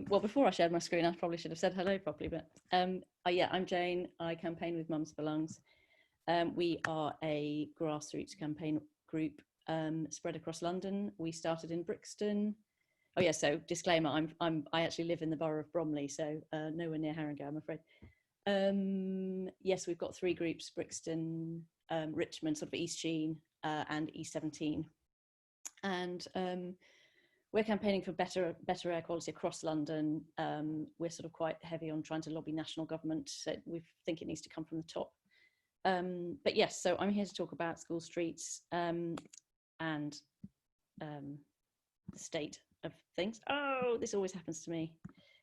Well, before I shared my screen, I probably should have said hello properly, but yeah, I'm Jane. I campaign with Mums for Lungs. We are a grassroots campaign group spread across London. We started in Brixton. Oh yeah, so disclaimer, I actually live in the borough of Bromley, so nowhere near Haringey, I'm afraid. Yes, we've got 3 groups: Brixton, Richmond, sort of East Sheen, and E17. And we're campaigning for better air quality across London. We're sort of quite heavy on trying to lobby national government, so we think it needs to come from the top. But yes, so I'm here to talk about school streets and the state of things. Oh, this always happens to me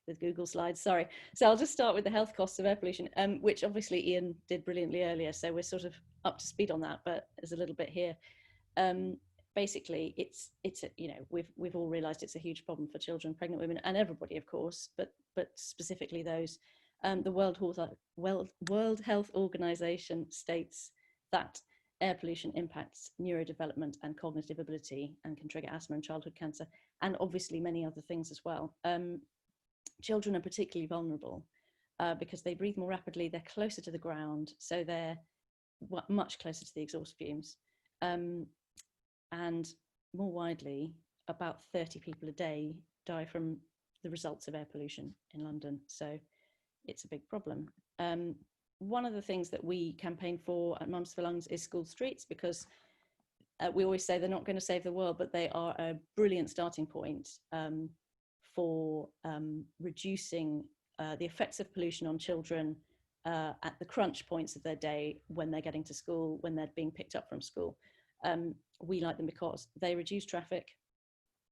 with Google Slides, sorry. So I'll just start with the health costs of air pollution, which obviously Ian did brilliantly earlier, so we're sort of up to speed on that, but there's a little bit here. Basically, it's you know, we've all realised it's a huge problem for children, pregnant women, and everybody, of course, but specifically those. The World Health Organization states that air pollution impacts neurodevelopment and cognitive ability and can trigger asthma and childhood cancer, and obviously many other things as well. Children are particularly vulnerable because they breathe more rapidly, they're closer to the ground, so they're much closer to the exhaust fumes. And more widely, about 30 people a day die from the results of air pollution in London. So it's a big problem. One of the things that we campaign for at Mums for Lungs is school streets, because we always say they're not going to save the world, but they are a brilliant starting point for reducing the effects of pollution on children at the crunch points of their day, when they're getting to school, when they're being picked up from school. We like them because they reduce traffic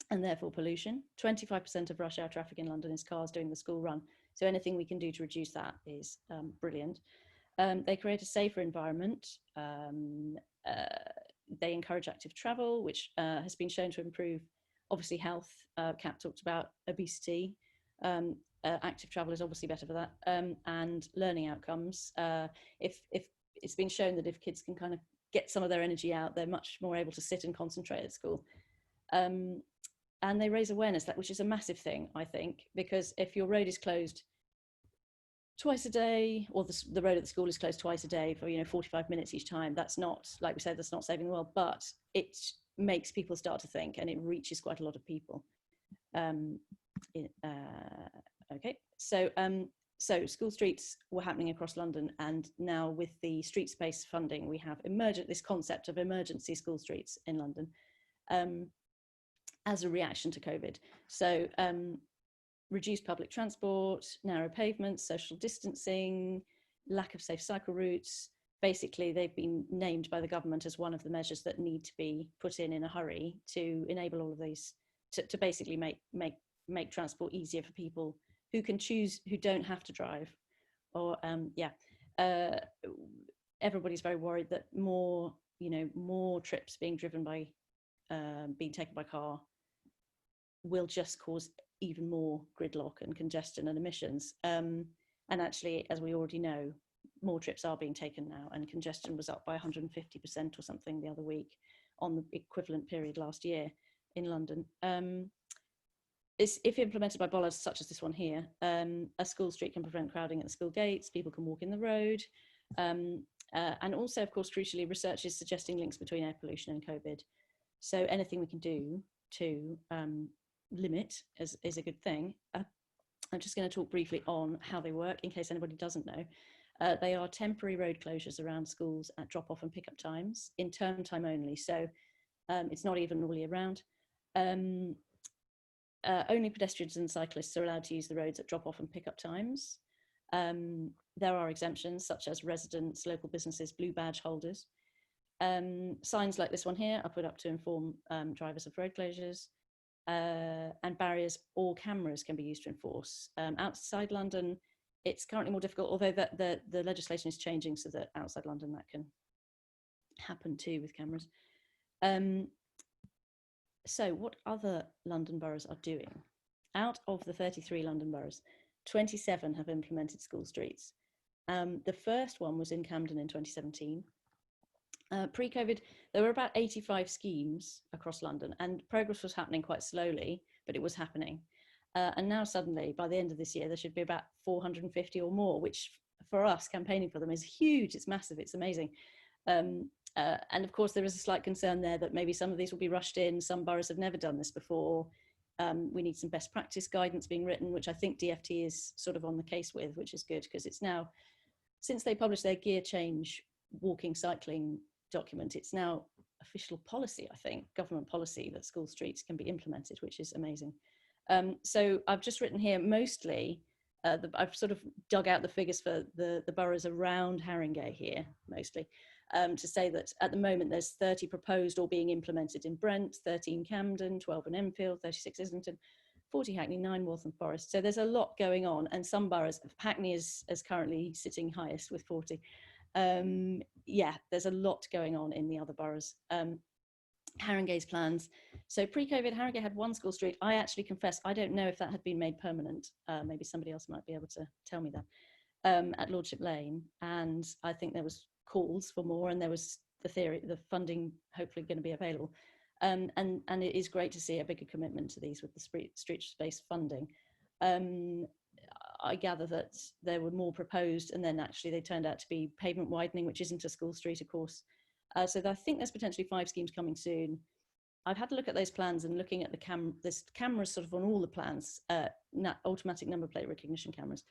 and therefore pollution. 25% of rush hour traffic in London is cars doing the school run. So anything we can do to reduce that is brilliant. They create a safer environment. They encourage active travel, which has been shown to improve, obviously, health. Kat talked about obesity. Active travel is obviously better for that. And learning outcomes. If it's been shown that if kids can kind of get some of their energy out, they're much more able to sit and concentrate at school. And they raise awareness, which is a massive thing, I think, because if your road is closed twice a day, or the road at the school is closed twice a day for 45 minutes each time, that's not, like we said, that's not saving the world, but it makes people start to think, and it reaches quite a lot of people. Okay, so school streets were happening across London, and now with the street space funding, we have this concept of emergency school streets in London as a reaction to COVID. So reduced public transport, narrow pavements, social distancing, lack of safe cycle routes. Basically, they've been named by the government as one of the measures that need to be put in a hurry to enable all of these, to basically make transport easier for people who can choose, who don't have to drive. Or everybody's very worried that more trips being taken by car will just cause even more gridlock and congestion and emissions. And actually, as we already know, more trips are being taken now, and congestion was up by 150% or something the other week on the equivalent period last year in London. If implemented by bollards such as this one here, a school street can prevent crowding at the school gates, people can walk in the road, and also, of course, crucially, research is suggesting links between air pollution and COVID. So anything we can do to limit is a good thing. I'm just going to talk briefly on how they work in case anybody doesn't know. They are temporary road closures around schools at drop-off and pick-up times, in term time only, so it's not even all year round. Only pedestrians and cyclists are allowed to use the roads at drop-off and pick-up times. There are exemptions, such as residents, local businesses, blue badge holders. Signs like this one here are put up to inform drivers of road closures, and barriers or cameras can be used to enforce. Outside London, it's currently more difficult, although the legislation is changing so that outside London that can happen too with cameras. So what other London boroughs are doing? Out of the 33 London boroughs, 27 have implemented school streets. The first one was in Camden in 2017. Pre-COVID, there were about 85 schemes across London, and progress was happening quite slowly, but it was happening. And now suddenly, by the end of this year, there should be about 450 or more, which for us campaigning for them is huge. It's massive. It's amazing. And of course, there is a slight concern there that maybe some of these will be rushed in. Some boroughs have never done this before. We need some best practice guidance being written, which I think DFT is sort of on the case with, which is good, because it's now, since they published their gear change walking cycling document, it's now official policy, I think, government policy, that school streets can be implemented, which is amazing. So I've just written here mostly, I've sort of dug out the figures for the boroughs around Haringey here, mostly, to say that at the moment there's 30 proposed or being implemented in Brent, 13 Camden, 12 in Enfield, 36 Islington, 40 Hackney, 9 Waltham Forest. So there's a lot going on, and some boroughs, Hackney is currently sitting highest with 40. Yeah, there's a lot going on in the other boroughs. Haringey's plans. So pre-COVID, Haringey had one school street. I actually confess, I don't know if that had been made permanent. Maybe somebody else might be able to tell me that, at Lordship Lane. And I think there was calls for more, and there was the funding hopefully going to be available. And it is great to see a bigger commitment to these with the street space funding. I gather that there were more proposed, and then actually they turned out to be pavement widening, which isn't a school street, of course. So I think there's potentially 5 schemes coming soon. I've had a look at those plans and looking at there's cameras sort of on all the plans, automatic number plate recognition cameras.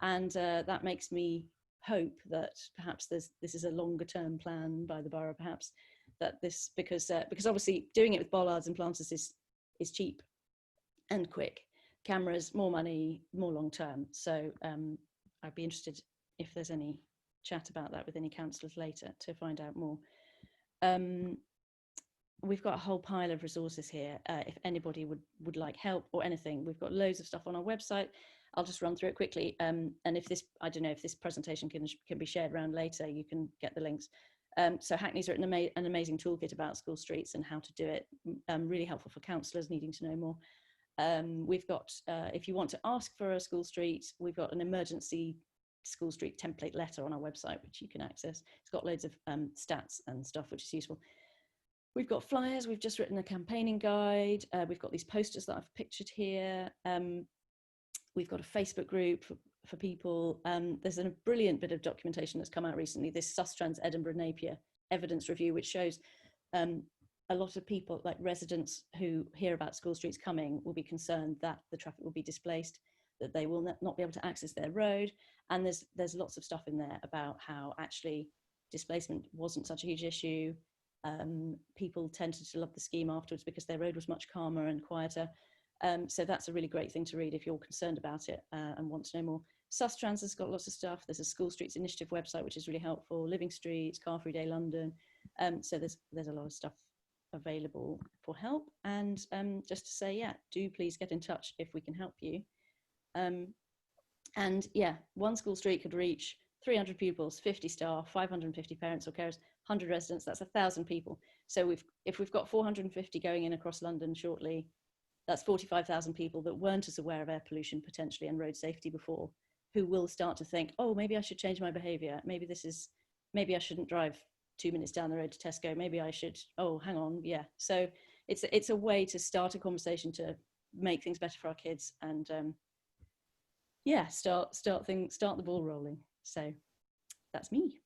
And that makes me hope that perhaps this is a longer term plan by the borough, perhaps, that this, because obviously doing it with bollards and planters is cheap and quick. Cameras, more money, more long term. So I'd be interested if there's any chat about that with any councillors later to find out more. We've got a whole pile of resources here. If anybody would like help or anything, we've got loads of stuff on our website. I'll just run through it quickly. And if this, I don't know if this presentation can be shared around later, you can get the links. So Hackney's written an amazing toolkit about school streets and how to do it. Really helpful for councillors needing to know more. We've got, if you want to ask for a school street, we've got an emergency school street template letter on our website, which you can access. It's got loads of stats and stuff, which is useful. We've got flyers. We've just written a campaigning guide. We've got these posters that I've pictured here. We've got a Facebook group for people. There's a brilliant bit of documentation that's come out recently, this Sustrans Edinburgh Napier evidence review, which shows a lot of people, like residents who hear about school streets coming, will be concerned that the traffic will be displaced, that they will not be able to access their road. And there's lots of stuff in there about how actually displacement wasn't such a huge issue. People tended to love the scheme afterwards because their road was much calmer and quieter. So that's a really great thing to read if you're concerned about it and want to know more. Sustrans has got lots of stuff. There's a School Streets Initiative website, which is really helpful. Living Streets, Car Free Day London. So there's a lot of stuff available for help. And just to say, yeah, do please get in touch if we can help you. And yeah, one school street could reach 300 pupils, 50 staff, 550 parents or carers, 100 residents. That's 1,000 people. So if we've got 450 going in across London shortly, that's 45,000 people that weren't as aware of air pollution potentially and road safety before, who will start to think, oh, maybe I should change my behaviour. Maybe I shouldn't drive 2 minutes down the road to Tesco. Maybe I should, oh, hang on, yeah. So it's a way to start a conversation to make things better for our kids and yeah, start the ball rolling. So that's me.